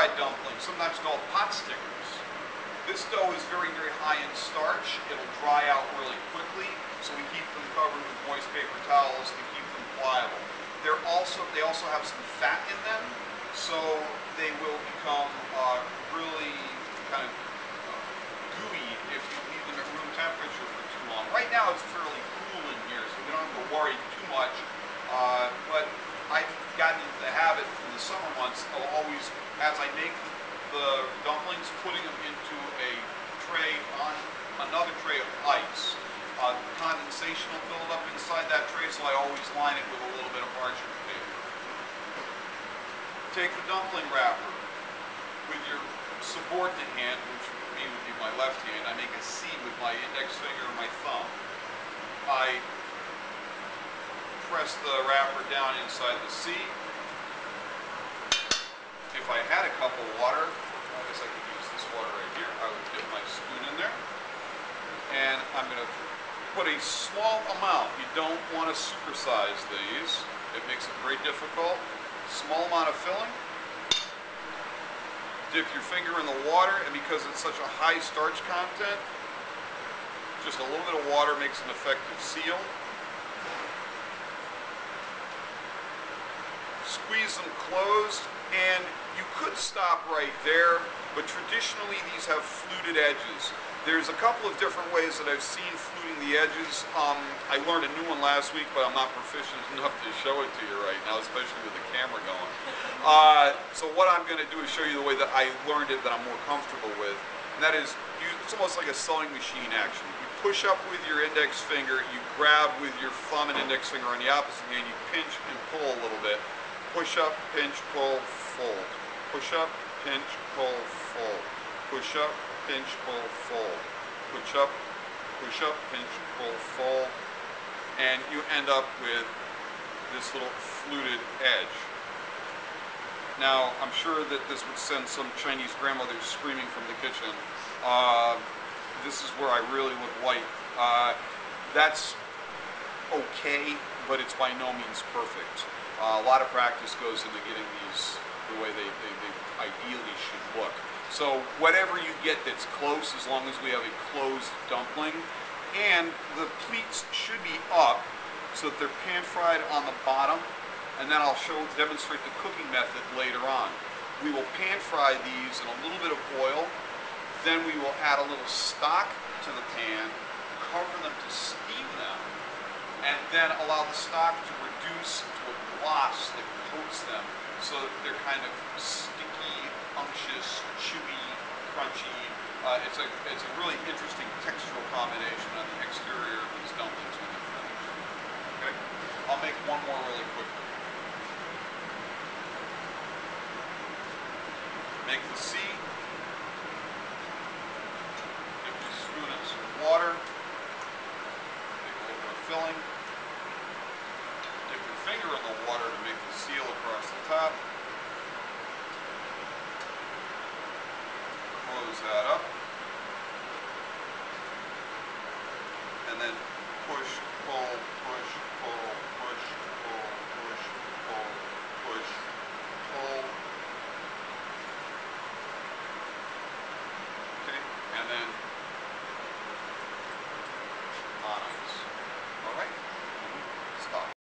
pan-fried dumplings, sometimes called pot stickers. This dough is very, very high in starch. It'll dry out really quickly, so we keep them covered with moist paper towels to keep them pliable. They also have some fat in them, so they will become really kind of gooey if you leave them at room temperature for too long. Right now it's fairly cool in here, so we don't have to worry too much. But I've gotten into the habit in the summer months of always, as I make the dumplings, putting them into a tray on another tray of ice. Condensation will build up inside that tray, so I always line it with a little bit of parchment paper. Take the dumpling wrapper with your subordinate hand, which for me would be my left hand. I make a C with my index finger and my thumb. I press the wrapper down inside the C. If I had a cup of water, I guess I could use this water right here. I would dip my spoon in there. And I'm going to put a small amount. You don't want to supersize these. It makes it very difficult. Small amount of filling. Dip your finger in the water, and because it's such a high starch content, just a little bit of water makes an effective seal. Squeeze them closed, and you could stop right there, but traditionally these have fluted edges. There's a couple of different ways that I've seen fluting the edges. I learned a new one last week, but I'm not proficient enough to show it to you right now, especially with the camera going. So what I'm going to do is show you the way that I learned it that I'm more comfortable with, and that is, it's almost like a sewing machine action. You push up with your index finger, you grab with your thumb and index finger on the opposite hand, you pinch and pull a little bit. Push up, pinch, pull, fold. Push up, pinch, pull, fold. Push up, pinch, pull, fold. Push up, pinch, pull, fold. And you end up with this little fluted edge. Now, I'm sure that this would send some Chinese grandmothers screaming from the kitchen. This is where I really look white. That's okay, but it's by no means perfect. A lot of practice goes into getting these the way they ideally should look. So whatever you get that's close, as long as we have a closed dumpling, and the pleats should be up so that they're pan fried on the bottom, and then I'll demonstrate the cooking method later on. We will pan fry these in a little bit of oil, then we will add a little stock to the pan, cover them to steam them, and then allow the stock to reduce to a gloss that coats them so that they're kind of sticky, unctuous, chewy, crunchy. It's a really interesting textural combination on the exterior of these dumplings when they're finished. Okay? I'll make one more really quickly. Make the C. Dip your spoon in some water. Make a little bit of filling. Dip your finger in the water to make the seal across the top. Close that